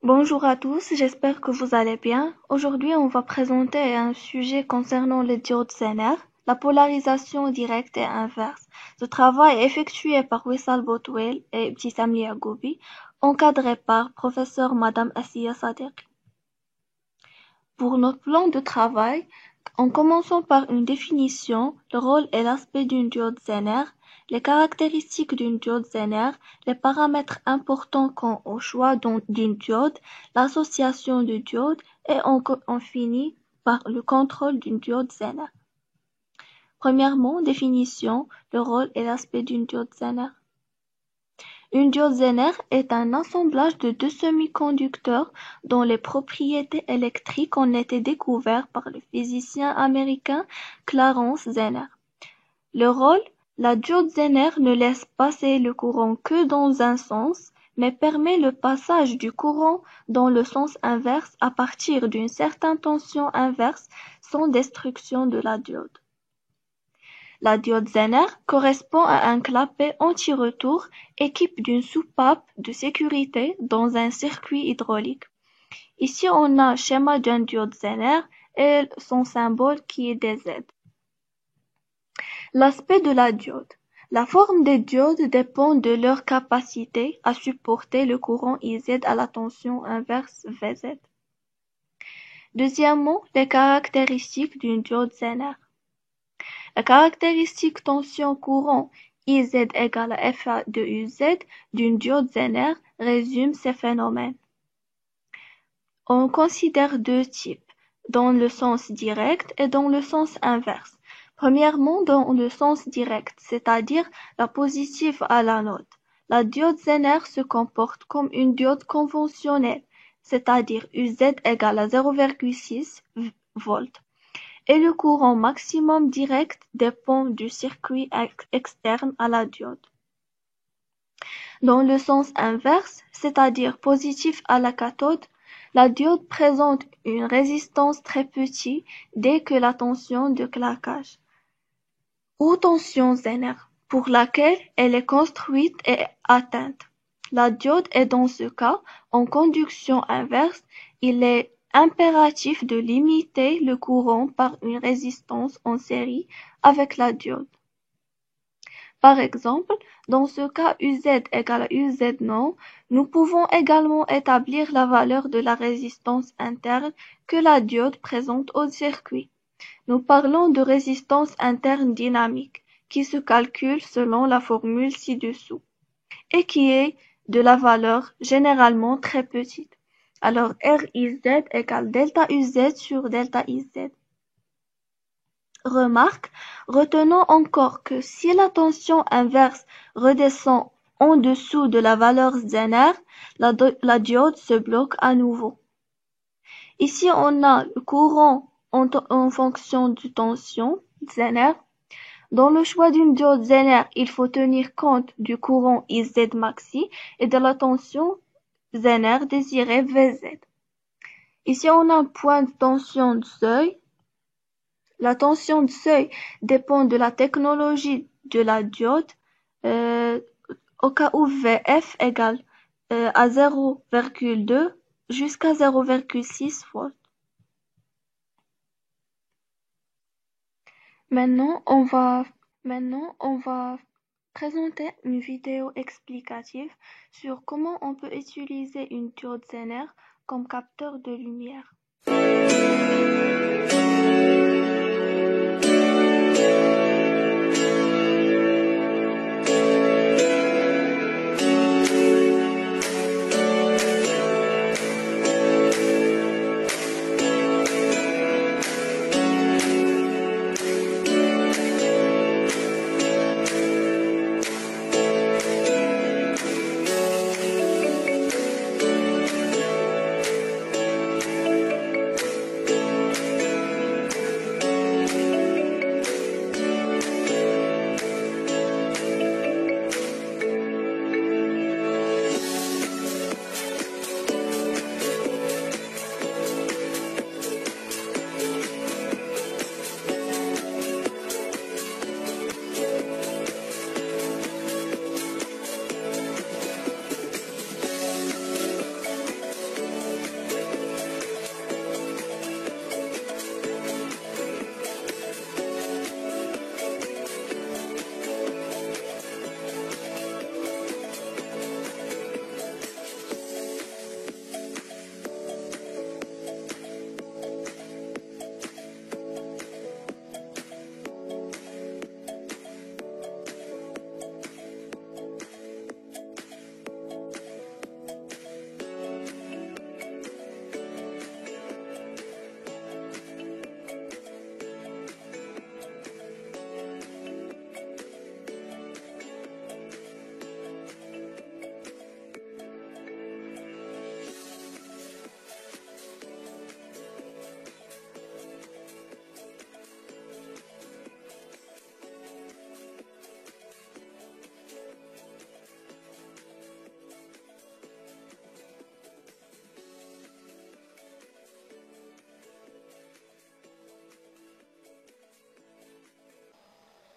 Bonjour à tous, j'espère que vous allez bien. Aujourd'hui, on va présenter un sujet concernant les diodes Zener, la polarisation directe et inverse. Ce travail est effectué par Wissal Boutwell et Ibtissam Liagoubi, encadré par professeur Madame Assia Sadiq. Pour notre plan de travail, en commençant par une définition, le rôle et l'aspect d'une diode Zener, les caractéristiques d'une diode Zener, les paramètres importants quant au choix d'une diode, l'association de diodes et on finit par le contrôle d'une diode Zener. Premièrement, définition, le rôle et l'aspect d'une diode Zener. Une diode Zener est un assemblage de deux semi-conducteurs dont les propriétés électriques ont été découvertes par le physicien américain Clarence Zener. Le rôle, la diode Zener ne laisse passer le courant que dans un sens, mais permet le passage du courant dans le sens inverse à partir d'une certaine tension inverse sans destruction de la diode. La diode Zener correspond à un clapet anti-retour équipé d'une soupape de sécurité dans un circuit hydraulique. Ici, on a le schéma d'une diode Zener et son symbole qui est DZ. L'aspect de la diode. La forme des diodes dépend de leur capacité à supporter le courant IZ à la tension inverse VZ. Deuxièmement, les caractéristiques d'une diode Zener. La caractéristique tension-courant IZ égale à FA de UZ d'une diode Zener résume ces phénomènes. On considère deux types, dans le sens direct et dans le sens inverse. Premièrement, dans le sens direct, c'est-à-dire la positive à l'anode. La diode Zener se comporte comme une diode conventionnelle, c'est-à-dire UZ égale à 0,6 volts. Et le courant maximum direct dépend du circuit externe à la diode. Dans le sens inverse, c'est-à-dire positif à la cathode, la diode présente une résistance très petite dès que la tension de claquage, ou tension Zener, pour laquelle elle est construite et atteinte. La diode est dans ce cas en conduction inverse, il est impératif de limiter le courant par une résistance en série avec la diode. Par exemple, dans ce cas UZ égale à UZ non, nous pouvons également établir la valeur de la résistance interne que la diode présente au circuit. Nous parlons de résistance interne dynamique, qui se calcule selon la formule ci-dessous, et qui est de la valeur généralement très petite. Alors RIZ égale delta UZ sur delta IZ. Remarque, retenons encore que si la tension inverse redescend en dessous de la valeur Zener, la diode se bloque à nouveau. Ici, on a le courant en fonction de tension Zener. Dans le choix d'une diode Zener, il faut tenir compte du courant IZ maxi et de la tension Zener désirée VZ. Ici, on a un point de tension de seuil. La tension de seuil dépend de la technologie de la diode, au cas où Vf égale à 0,2 jusqu'à 0,6 volts. Maintenant, on va présenter une vidéo explicative sur comment on peut utiliser une diode Zener comme capteur de lumière.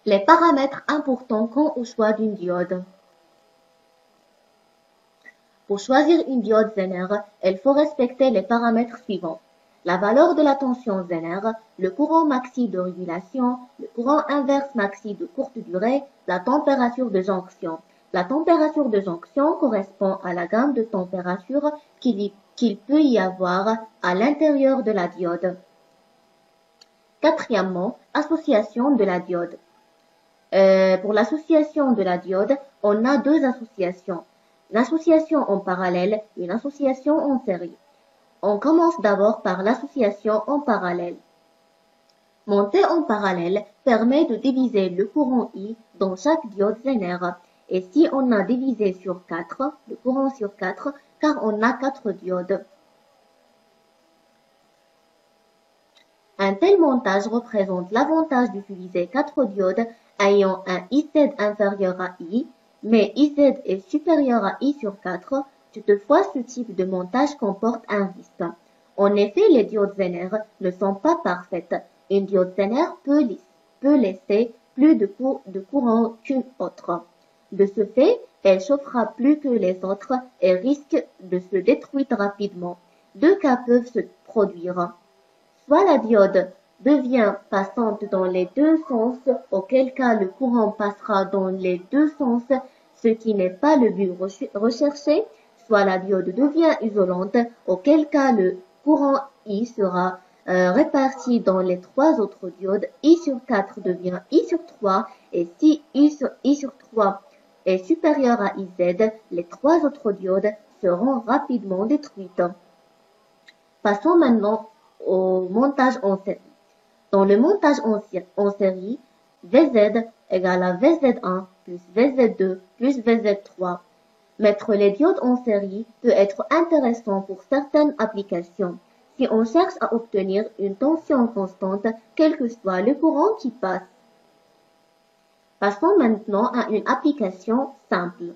Les paramètres importants quant au choix d'une diode. Pour choisir une diode Zener, il faut respecter les paramètres suivants. La valeur de la tension Zener, le courant maxi de régulation, le courant inverse maxi de courte durée, la température de jonction. La température de jonction correspond à la gamme de température qu'il peut y avoir à l'intérieur de la diode. Quatrièmement, association de la diode. Pour l'association de la diode, on a deux associations. Une association en parallèle et une association en série. On commence d'abord par l'association en parallèle. Monter en parallèle permet de diviser le courant I dans chaque diode Zener. Et si on a divisé sur 4, le courant sur 4, car on a 4 diodes. Un tel montage représente l'avantage d'utiliser 4 diodes ayant un IZ inférieur à I, mais IZ est supérieur à I sur 4. Toutefois, ce type de montage comporte un risque. En effet, les diodes Zener ne sont pas parfaites. Une diode Zener peut laisser plus de courant qu'une autre. De ce fait, elle chauffera plus que les autres et risque de se détruire rapidement. Deux cas peuvent se produire. Soit la diode devient passante dans les deux sens, auquel cas le courant passera dans les deux sens, ce qui n'est pas le but recherché, soit la diode devient isolante, auquel cas le courant I sera réparti dans les trois autres diodes. I sur 4 devient I sur 3, et si I sur 3 est supérieur à IZ, les trois autres diodes seront rapidement détruites. Passons maintenant au montage en série. Dans le montage en série, VZ égale à VZ1 plus VZ2 plus VZ3. Mettre les diodes en série peut être intéressant pour certaines applications, si on cherche à obtenir une tension constante, quel que soit le courant qui passe. Passons maintenant à une application simple.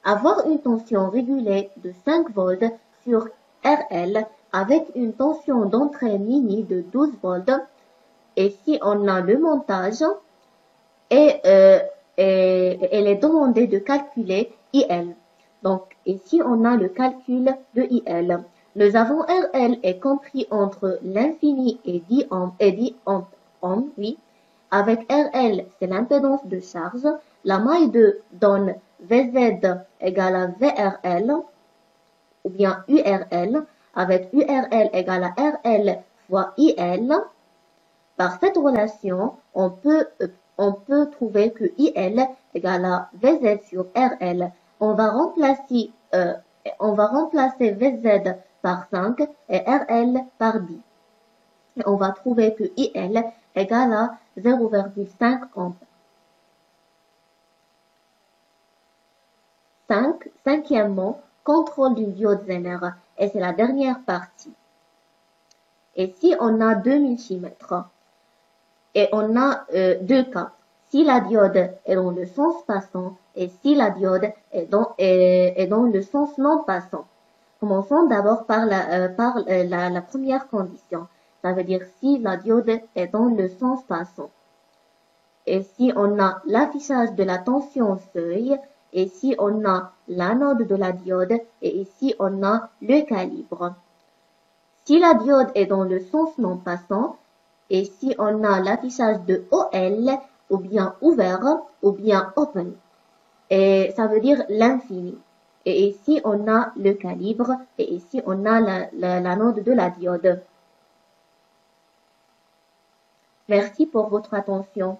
Avoir une tension régulée de 5 volts sur RL avec une tension d'entrée mini de 12 volts, et si on a le montage, et elle est demandé de calculer IL. Donc, ici on a le calcul de IL. Nous avons RL est compris entre l'infini et 10 ohms, oui. Avec RL, c'est l'impédance de charge. La maille 2 donne VZ égale à VRL, ou bien URL, avec URL égale à RL fois IL. Par cette relation, on peut trouver que IL égale à VZ sur RL. On va remplacer VZ par 5 et RL par 10. Et on va trouver que IL égale à 0,5 ampères. Cinquièmement, contrôle d'une diode Zener. Et c'est la dernière partie. Et si on a deux multimètres, et on a deux cas, si la diode est dans le sens passant et si la diode est dans le sens non passant. Commençons d'abord par la première condition. Ça veut dire si la diode est dans le sens passant. Et si on a l'affichage de la tension seuil, et si on a l'anode de la diode, et ici on a le calibre. Si la diode est dans le sens non passant, et si on a l'affichage de OL, ou bien ouvert, ou bien open, et ça veut dire l'infini. Et ici on a le calibre, et ici on a l'anode de la diode. Merci pour votre attention.